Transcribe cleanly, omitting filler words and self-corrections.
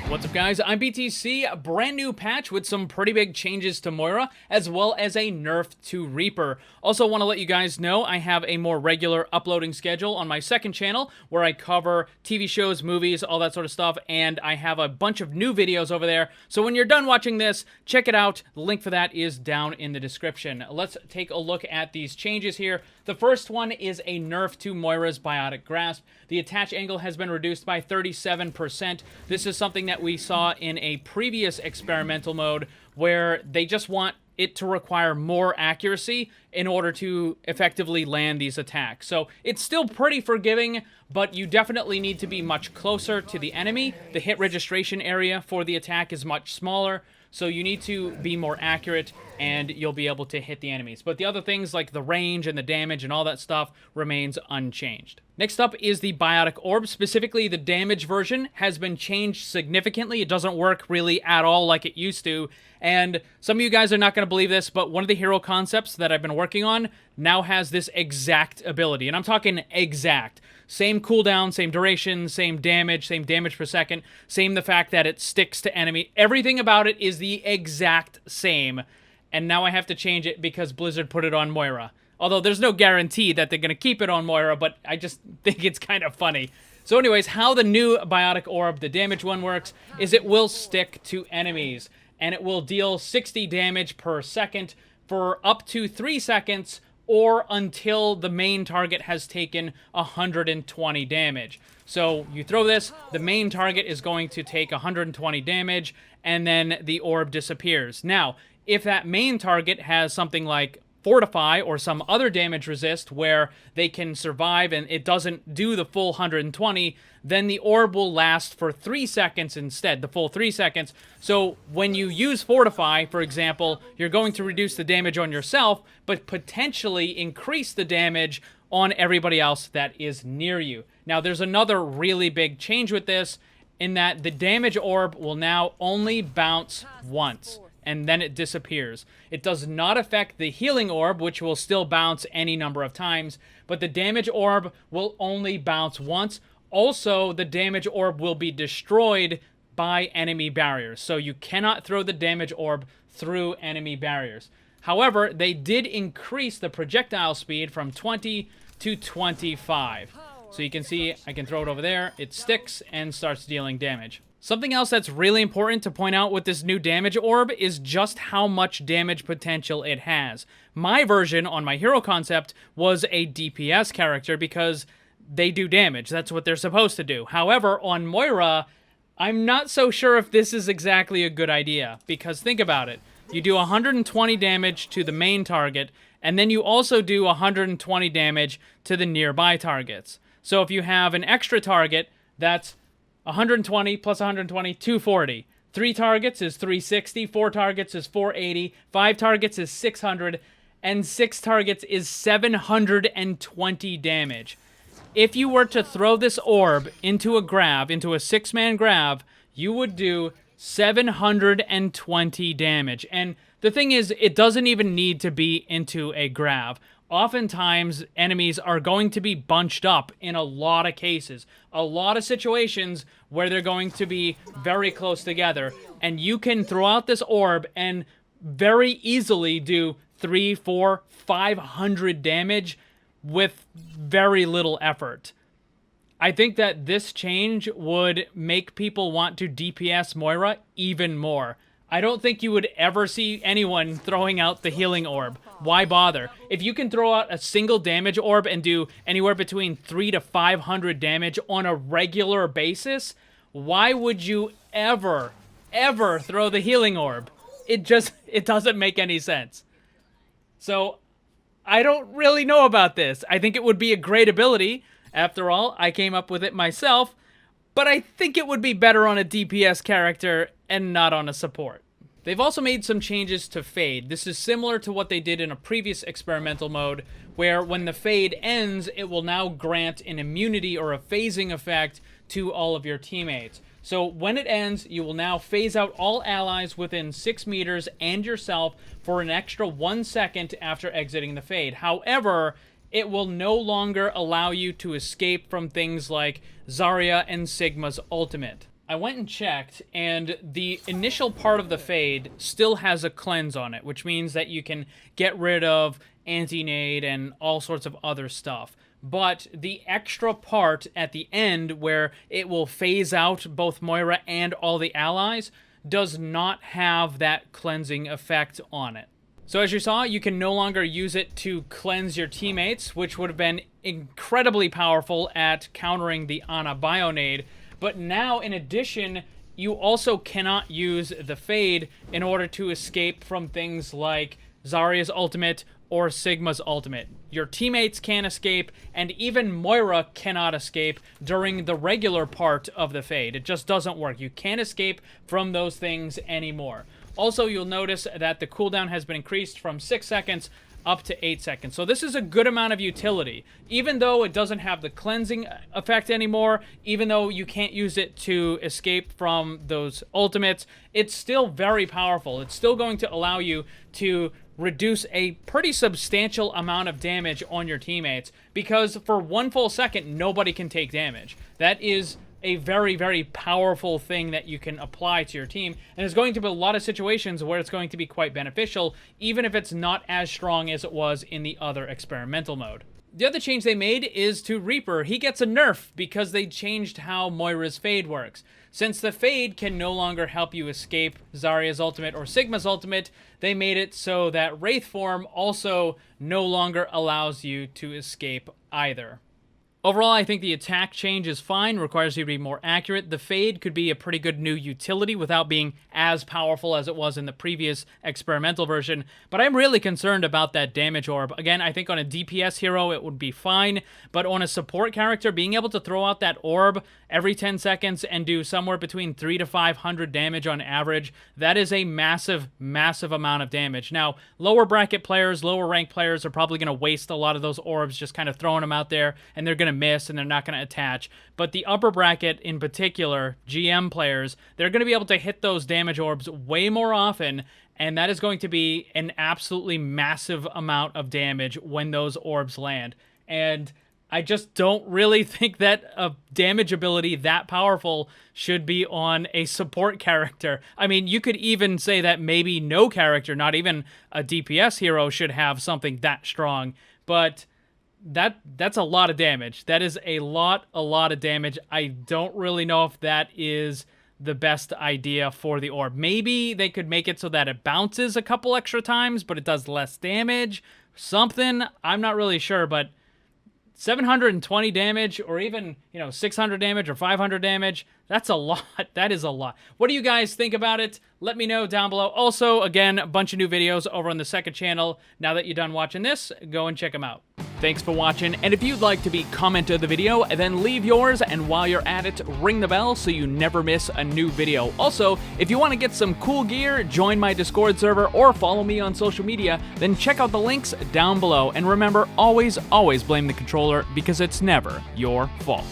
What's up, guys? I'm BTC, a brand new patch with some pretty big changes to Moira, as well as a nerf to Reaper. Also want to let you guys know I have a more regular uploading schedule on my second channel, where I cover TV shows, movies, all that sort of stuff, and I have a bunch of new videos over there. So when you're done watching this, check it out. The link for that is down in the description. Let's take a look at these changes here. The first one is a nerf to Moira's Biotic Grasp. The attach angle has been reduced by 37%. This is something that we saw in a previous experimental mode where they just want it to require more accuracy in order to effectively land these attacks. So it's still pretty forgiving, but you definitely need to be much closer to the enemy. The hit registration area for the attack is much smaller, so you need to be more accurate and you'll be able to hit the enemies. But the other things like the range and the damage and all that stuff remains unchanged. Next up is the Biotic Orb. Specifically, the damage version has been changed significantly. It doesn't work really at all like it used to. And some of you guys are not going to believe this, but one of the hero concepts that I've been working on now has this exact ability. And I'm talking exact. Same cooldown, same duration, same damage per second, same the fact that it sticks to enemy. Everything about it is the exact same. And now I have to change it because Blizzard put it on Moira. Although there's no guarantee that they're going to keep it on Moira, but I just think it's kind of funny. So anyways, how the new Biotic Orb, the damage one, works is it will stick to enemies. And it will deal 60 damage per second for up to 3 seconds or until the main target has taken 120 damage. So you throw this, the main target is going to take 120 damage, and then the orb disappears. Now, if that main target has something like Fortify or some other damage resist where they can survive and it doesn't do the full 120, then the orb will last for 3 seconds instead, the full 3 seconds. So when you use Fortify, for example, you're going to reduce the damage on yourself, but potentially increase the damage on everybody else that is near you. Now, there's another really big change with this, in that the damage orb will now only bounce once, and then it disappears. It does not affect the healing orb, which will still bounce any number of times, but the damage orb will only bounce once. Also, the damage orb will be destroyed by enemy barriers, so you cannot throw the damage orb through enemy barriers. However, they did increase the projectile speed from 20 to 25. So you can see I can throw it over there, it sticks and starts dealing damage. Something else that's really important to point out with this new damage orb is just how much damage potential it has. My version on my hero concept was a DPS character because they do damage. That's what they're supposed to do. However, on Moira, I'm not so sure if this is exactly a good idea, because think about it. You do 120 damage to the main target, and then you also do 120 damage to the nearby targets. So if you have an extra target, that's 120 plus 120, 240. 3 targets is 360, 4 targets is 480, 5 targets is 600, and 6 targets is 720 damage. If you were to throw this orb into a grav, into a 6-man grav, you would do 720 damage. And the thing is, it doesn't even need to be into a grav. Oftentimes, enemies are going to be bunched up in a lot of cases. A lot of situations where they're going to be very close together. And you can throw out this orb and very easily do 300, 400, 500 damage with very little effort. I think that this change would make people want to DPS Moira even more. I don't think you would ever see anyone throwing out the healing orb. Why bother? If you can throw out a single damage orb and do anywhere between 300 to 500 damage on a regular basis, why would you ever throw the healing orb? It doesn't make any sense. So, I don't really know about this. I think it would be a great ability. After all, I came up with it myself. But I think it would be better on a DPS character and not on a support. They've also made some changes to Fade. This is similar to what they did in a previous experimental mode, where when the Fade ends, it will now grant an immunity or a phasing effect to all of your teammates. So when it ends, you will now phase out all allies within 6 meters and yourself for an extra 1 second after exiting the Fade. However, it will no longer allow you to escape from things like Zarya and Sigma's ultimate. I went and checked, and the initial part of the Fade still has a cleanse on it, which means that you can get rid of anti-nade and all sorts of other stuff. But the extra part at the end, where it will phase out both Moira and all the allies, does not have that cleansing effect on it. So as you saw, you can no longer use it to cleanse your teammates, which would have been incredibly powerful at countering the Ana Bionade. But now, in addition, you also cannot use the Fade in order to escape from things like Zarya's ultimate or Sigma's ultimate. Your teammates can't escape, and even Moira cannot escape during the regular part of the Fade. It just doesn't work. You can't escape from those things anymore. Also, you'll notice that the cooldown has been increased from 6 seconds up to 8 seconds. So this is a good amount of utility. Even though it doesn't have the cleansing effect anymore, even though you can't use it to escape from those ultimates, it's still very powerful. It's still going to allow you to reduce a pretty substantial amount of damage on your teammates, because for 1 full second, nobody can take damage. That is a very, very powerful thing that you can apply to your team, and there's going to be a lot of situations where it's going to be quite beneficial, even if it's not as strong as it was in the other experimental mode. The other change they made is to Reaper. He gets a nerf because they changed how Moira's Fade works. Since the Fade can no longer help you escape Zarya's ultimate or Sigma's ultimate, they made it so that Wraith form also no longer allows you to escape either. Overall, I think the attack change is fine, requires you to be more accurate. The Fade could be a pretty good new utility without being as powerful as it was in the previous experimental version, but I'm really concerned about that damage orb. Again, I think on a DPS hero it would be fine, but on a support character, being able to throw out that orb every 10 seconds and do somewhere between 300 to 500 damage on average, that is a massive, massive amount of damage. Now, lower bracket players, lower ranked players are probably going to waste a lot of those orbs just kind of throwing them out there, and they're going to miss and they're not going to attach. But the upper bracket in particular, GM players, they're going to be able to hit those damage orbs way more often, and that is going to be an absolutely massive amount of damage when those orbs land. And I just don't really think that a damage ability that powerful should be on a support character. I mean, you could even say that maybe no character, not even a DPS hero, should have something that strong, but that's a lot of damage. That is a lot of damage. I don't really know if that is the best idea for the orb. Maybe they could make it so that it bounces a couple extra times, but it does less damage. Something, I'm not really sure, but 720 damage, or even, 600 damage or 500 damage, that's a lot. That is a lot. What do you guys think about it? Let me know down below. Also, again, a bunch of new videos over on the second channel. Now that you're done watching this, go and check them out. Thanks for watching, and if you'd like to be comment of the video, then leave yours, and while you're at it, ring the bell so you never miss a new video. Also, if you want to get some cool gear, join my Discord server, or follow me on social media, then check out the links down below. And remember, always blame the controller, because it's never your fault.